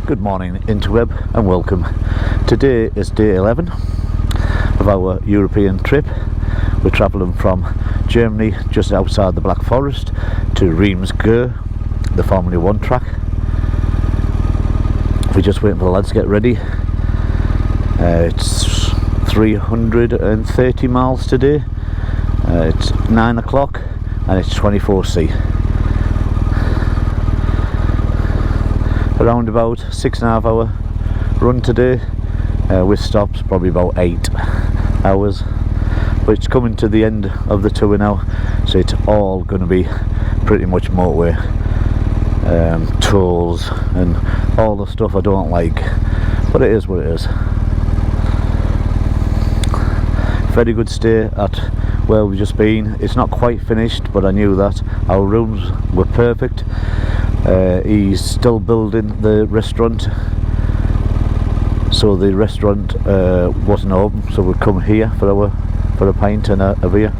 Good morning interweb and welcome. Today is day 11 of our European trip. We're travelling from Germany just outside the Black Forest to reims-gueux, the Formula 1 track. We're just waiting for the lads to get ready. It's 330 miles today. It's 9 o'clock and it's 24C. Around about 6.5 hour run today, with stops probably about 8 hours, but it's coming to the end of the tour now, so it's all going to be pretty much motorway, tolls and all the stuff I don't like, but it is what it is. Very good stay at where we've just been. It's not quite finished, but I knew that. Our rooms were perfect. He's still building the restaurant, so the restaurant wasn't open, so we'd come here for a pint and a beer.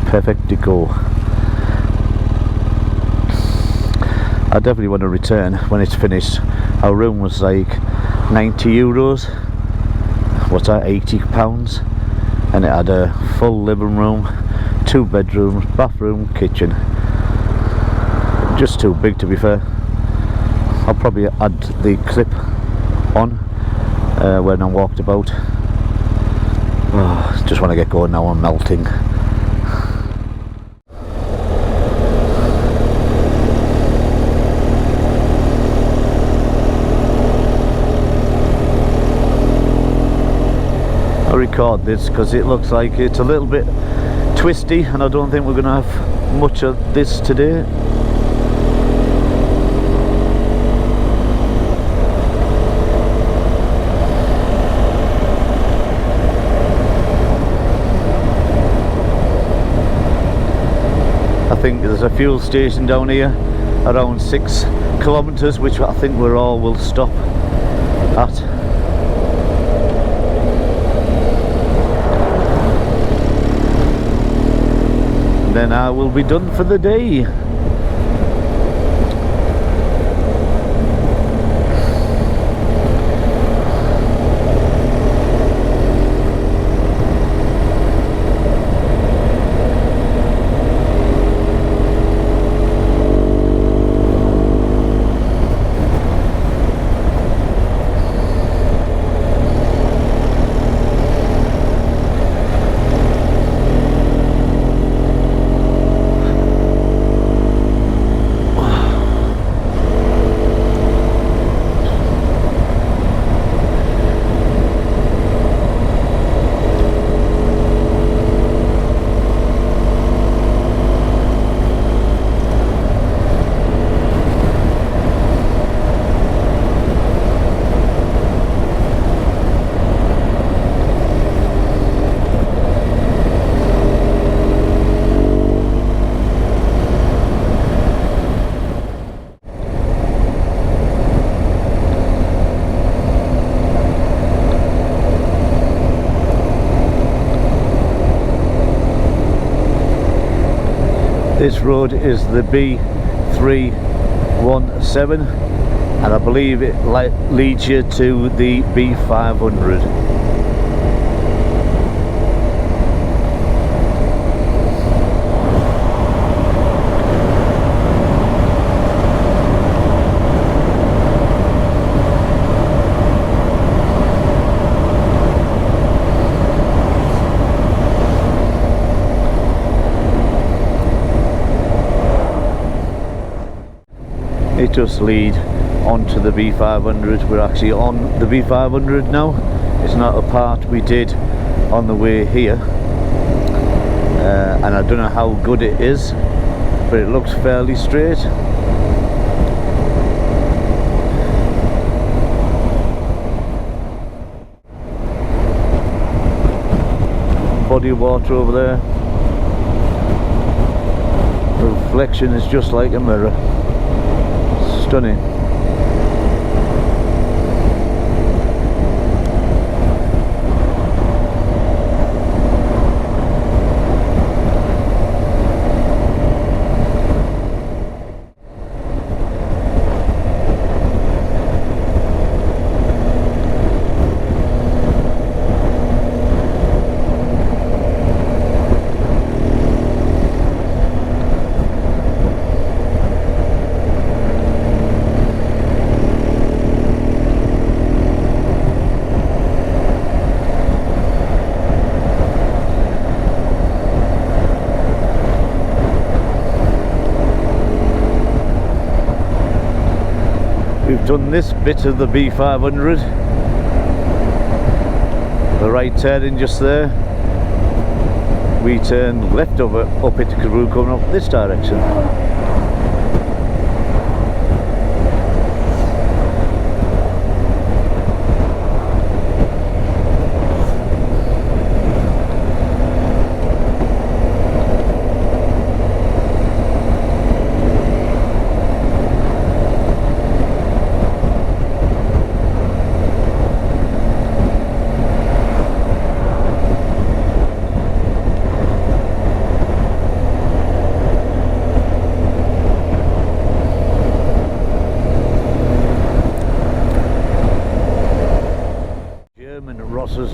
Perfectico. I definitely want to return when it's finished. Our room was like €90. What's that? £80, and it had a full living room, 2 bedrooms, bathroom, kitchen. Just too big, to be fair. I'll probably add the clip on when I walked about. Oh, just want to get going now. I'm melting. I record this because it looks like it's a little bit twisty, and I don't think we're going to have much of this today. I think there's a fuel station down here around 6 kilometres, which I think we all will stop at. And then I will be done for the day. This road is the B317, and I believe it leads you to the B500. It does lead onto the B500. We're actually on the B500 now. It's not a part we did on the way here, and I don't know how good it is, but it looks fairly straight. Body of water over there. The reflection is just like a mirror. Stunning. We've done this bit of the B500. The right turning just there. We turn left over up it because we're coming up this direction.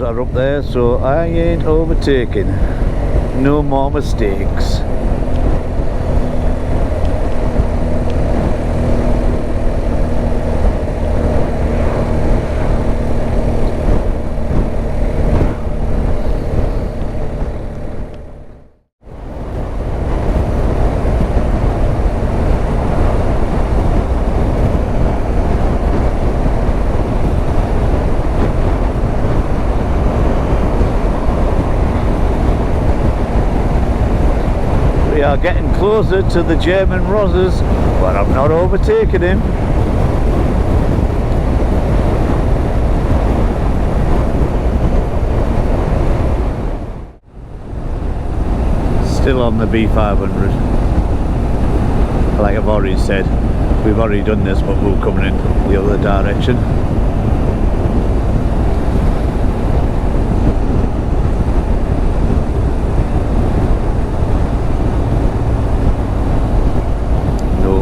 Are up there, so I ain't overtaking. No more mistakes. We are getting closer to the German Rosses, but I'm not overtaking him. Still on the B500. Like I've already said, we've already done this, but we're coming in the other direction.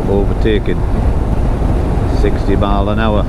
Overtaking 60 mile an hour.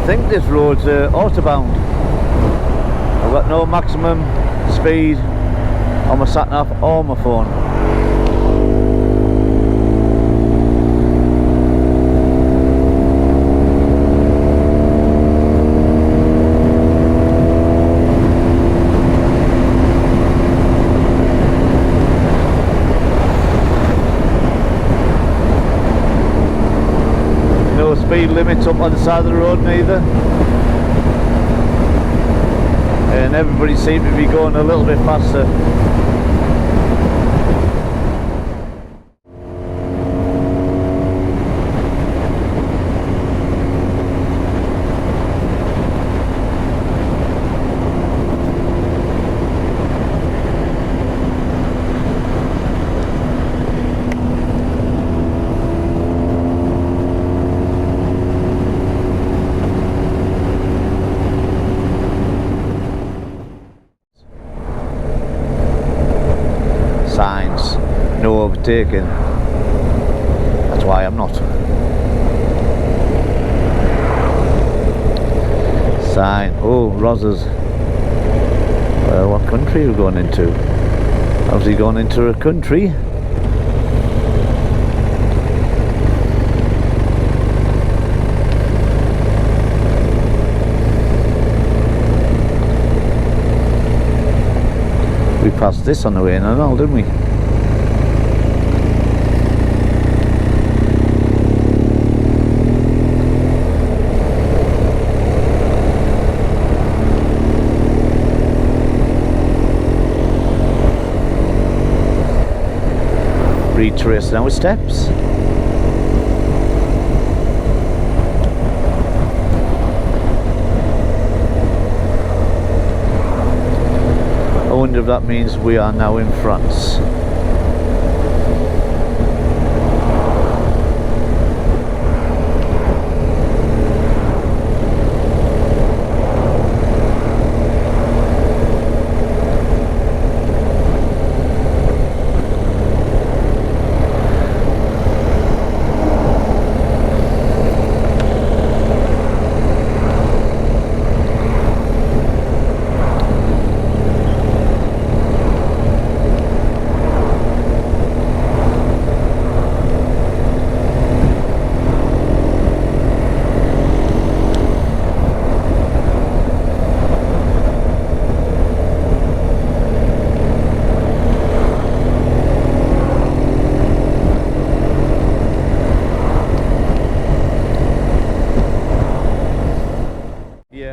I think this road's autobound. I've got no maximum speed on my sat nav or my phone. No speed limits up on the side of the road neither, and everybody seems to be going a little bit faster. Signs, no overtaking. That's why I'm not. Sign, oh, Rosses. Well, what country are we going into? Obviously going into a country. We passed this on the way in and all, didn't we? retracing our steps. I wonder if that means we are now in France.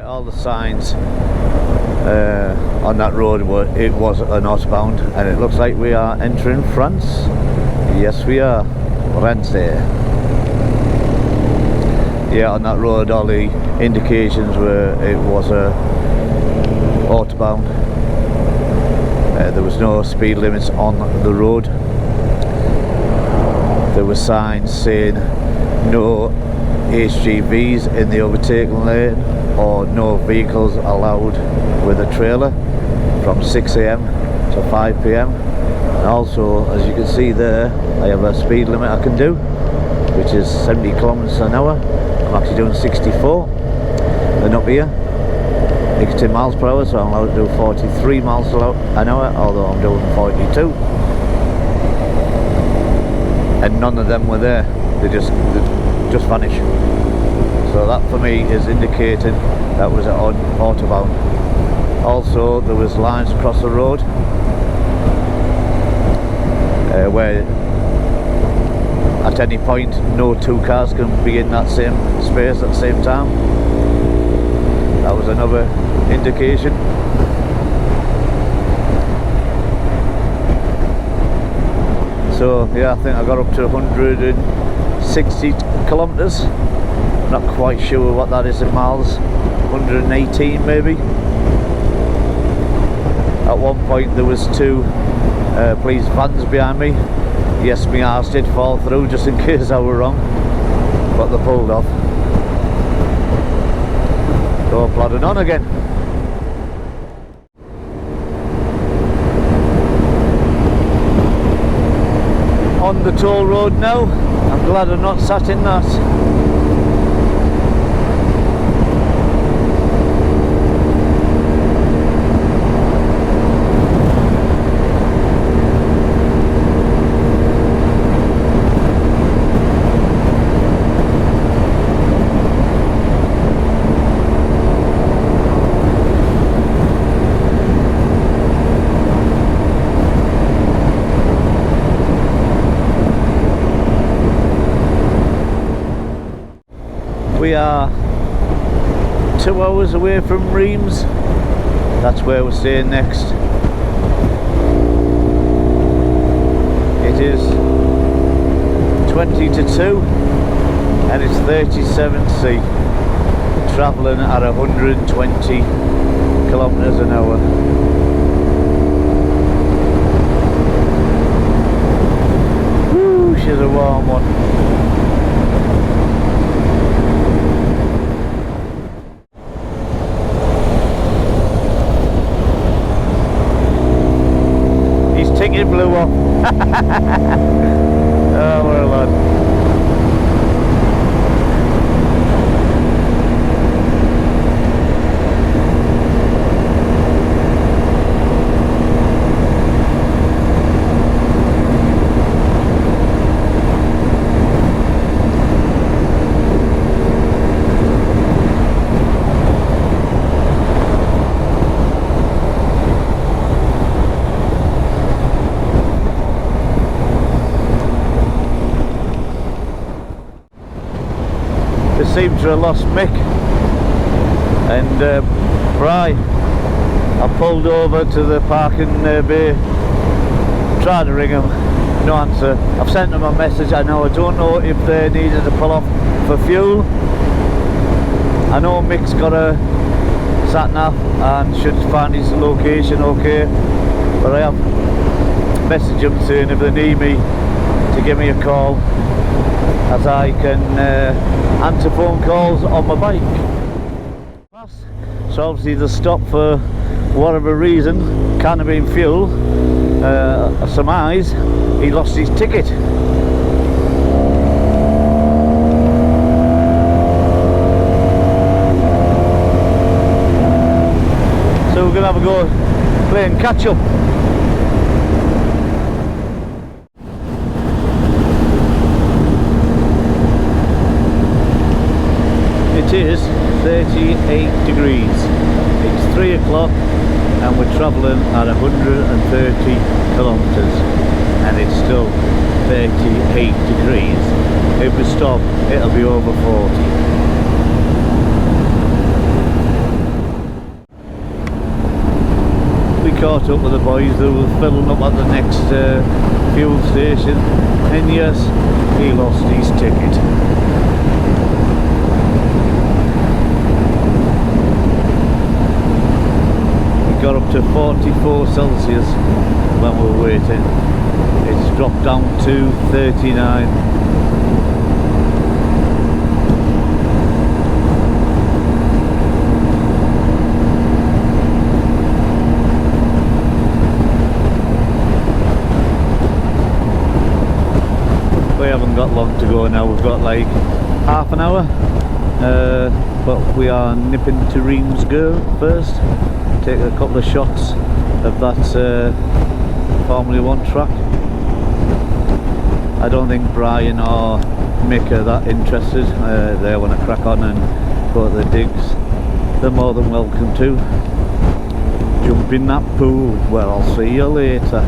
All the signs on that road it was an northbound, and it looks like we are entering France. Yes, we are. France there. Yeah, on that road all the indications were it was a autobahn. There was no speed limits on the road. There were signs saying no HGVs in the overtaking lane, or no vehicles allowed with a trailer from 6 AM to 5 PM. And also, as you can see there, I have a speed limit I can do, which is 70 kilometers an hour. I'm actually doing 64, and up here 60 miles per hour, so I'm allowed to do 43 miles an hour, although I'm doing 42. And none of them were there, they just vanished. So that for me is indicating that was on autobahn. Also there was lines across the road where at any point no two cars can be in that same space at the same time. That was another indication. So yeah, I think I got up to 160 kilometers. Not quite sure what that is in miles. 118 maybe. At one point there was two police vans behind me. Yes, my arse did fall through just in case I were wrong, but they pulled off. Go plodding on again. On the toll road now. I'm glad I'm not sat in that. We are 2 hours away from Reims. That's where we're staying next. It is 20 to 2 and it's 37C, travelling at 120 kilometers an hour. Woo, she's a warm one. It blew off. Oh, what a lad. Seem to have lost Mick and Bry. I pulled over to the parking bay, tried to ring him, no answer. I've sent them a message. I don't know if they needed to pull off for fuel. I know Mick's got a sat-nav and should find his location okay, but I have messaged them saying if they need me to give me a call, as I can answer phone calls on my bike. So obviously the stop for whatever reason, can't have been fuel. I surmise he lost his ticket. So we're gonna have a go playing catch up. It is 38 degrees. It's 3 o'clock and we're travelling at 130 kilometres and it's still 38 degrees. If we stop, it'll be over 40. We caught up with the boys who were filling up at the next fuel station, and yes, he lost his ticket. Got up to 44 Celsius when we were waiting. It's dropped down to 39. We haven't got long to go now. We've got like half an hour, but we are nipping to reims-gueux first. Take a couple of shots of that Formula 1 track. I don't think Brian or Mick are that interested. They want to crack on and go to the digs. They're more than welcome to. Jump in that pool. Well, I'll see you later.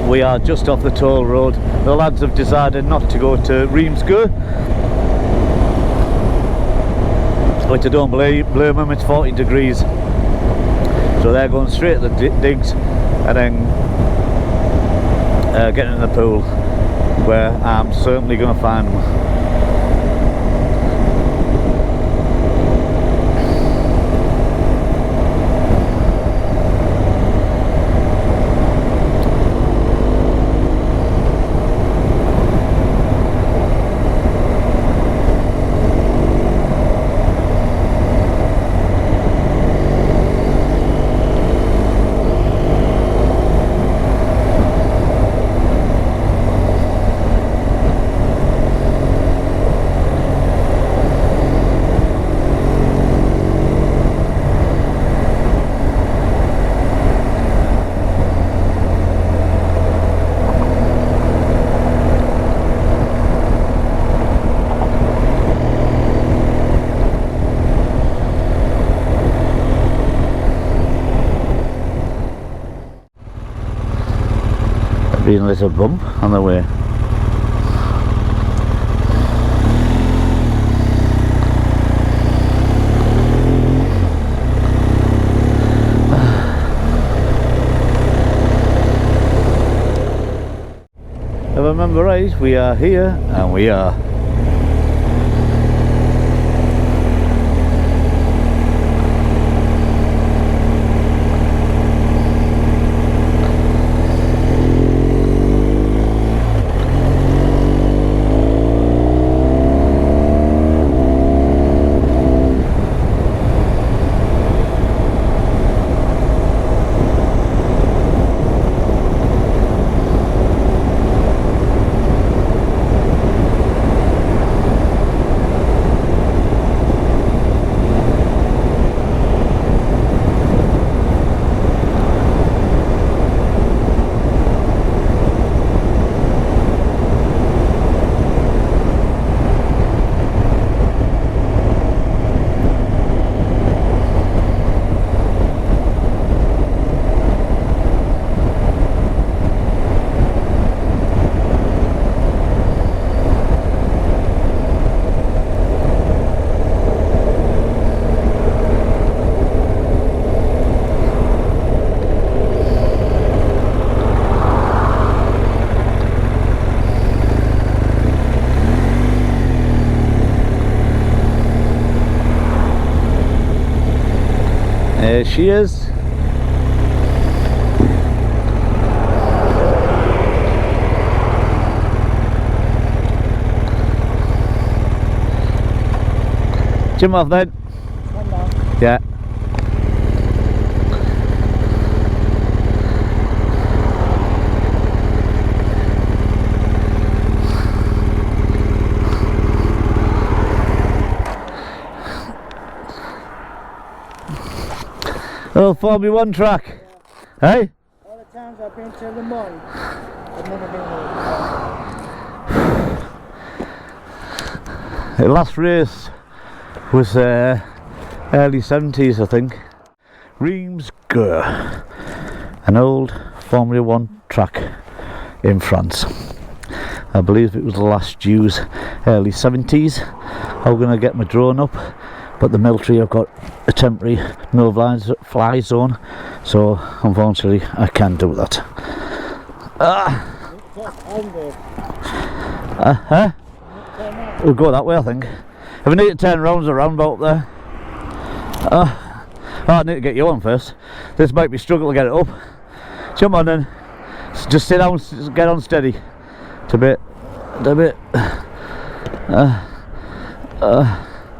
We are just off the toll road. The lads have decided not to go to reims-gueux, which I don't blame them. It's 40 degrees, so they're going straight to the digs and then getting in the pool, where I'm certainly going to find them. Been a little bump on the way. If I remember right, we are here and we are. she is. Jump off then. Yeah. Oh, Formula 1 track. Yeah. Hey? All the times I've been to Le Mans, I've never been here. The last race was early 70s, I think. Reims-gueux, an old Formula 1 track in France. I believe it was the last used early 70s. I'm going to get my drone up, but the military have got a temporary no-fly zone, so unfortunately I can't do that. We'll go that way, I think. If I need to turn around, there's a roundabout up there. Oh, I need to get you on first. This might be struggle to get it up. Jump on then. Just sit down, get on steady. It's a bit. I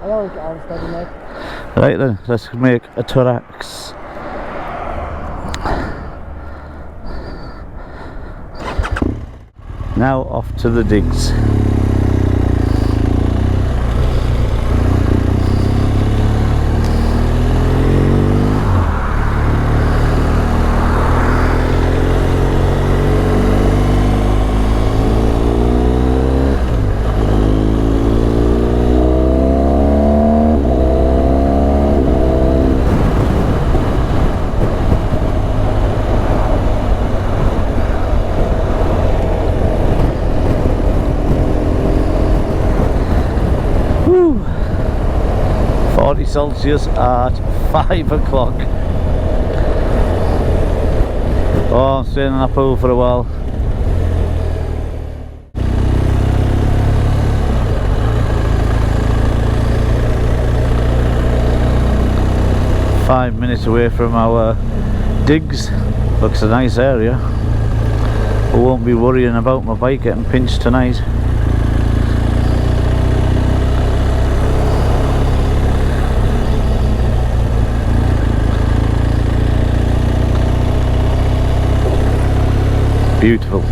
always get on steady, mate. Right then, let's make a thorax. Now off to the digs. Whew. 40 Celsius at 5 o'clock. Oh, I'm staying in that pool for a while. Five minutes away from our digs. Looks a nice area. I won't be worrying about my bike getting pinched tonight. Beautiful.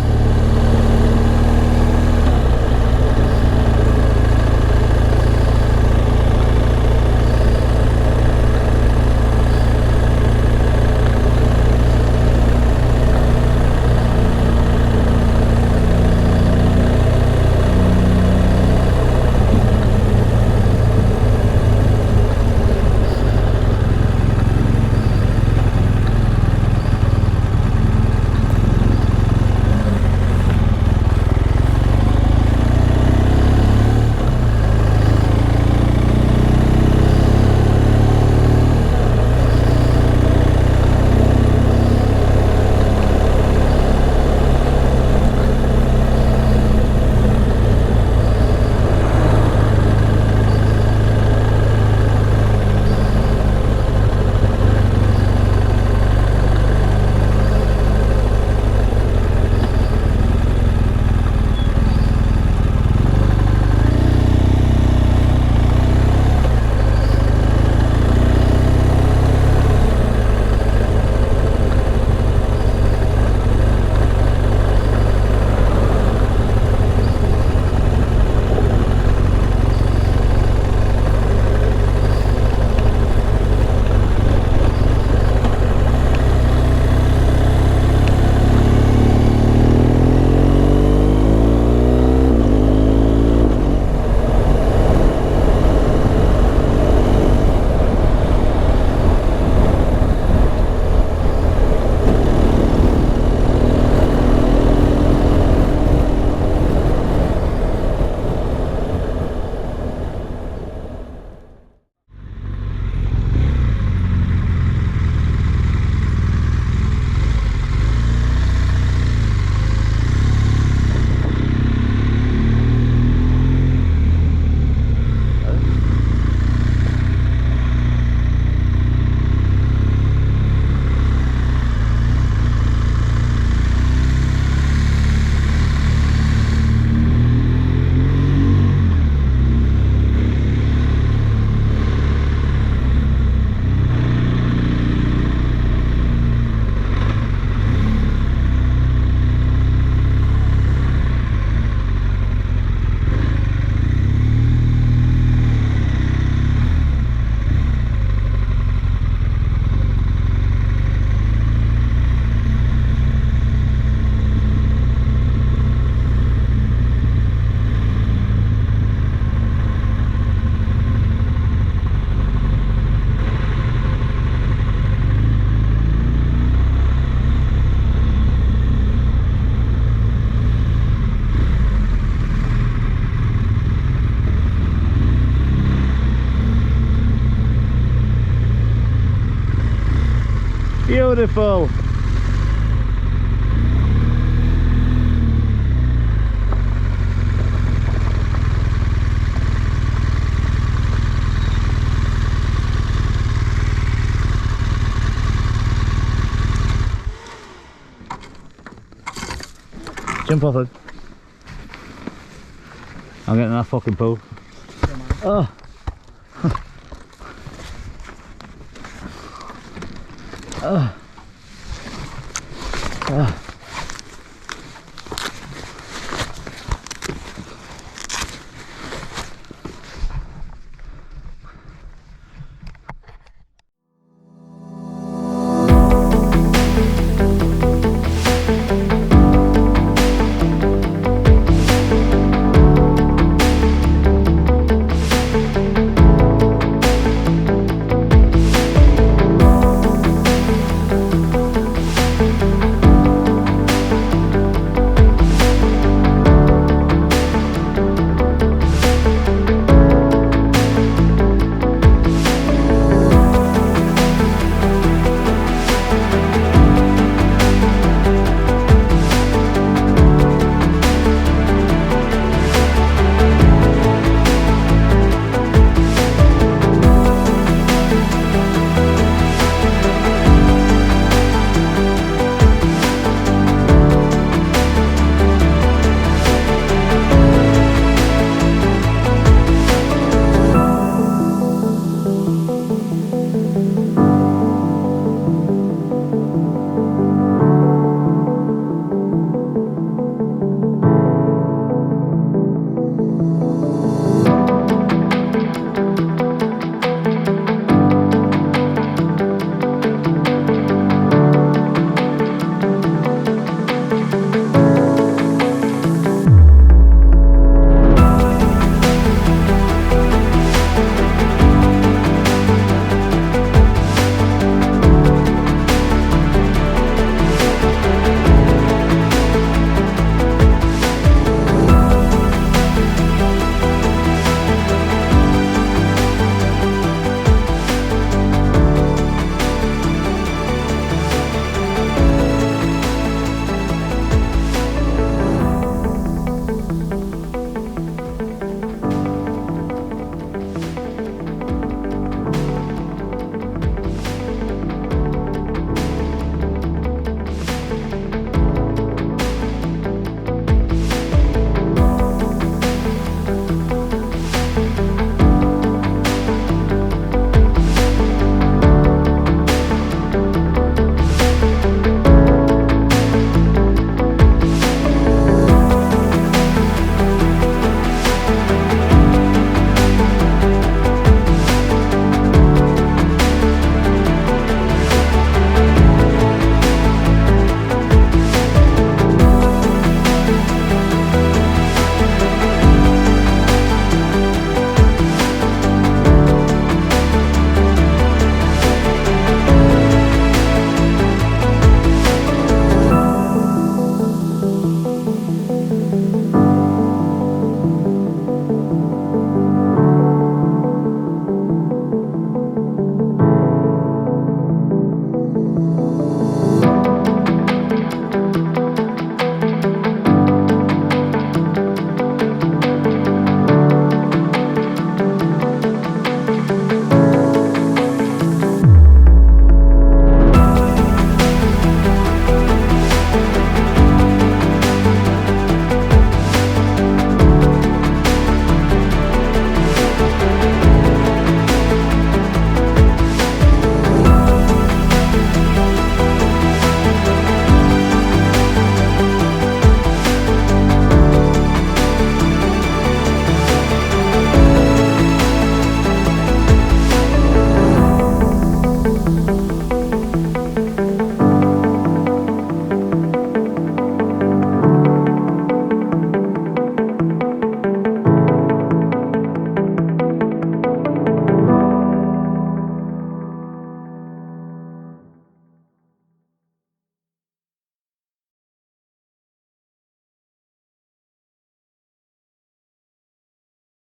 beautiful. Jump off it. I'm getting that fucking pool. Oh. Oh. Oh.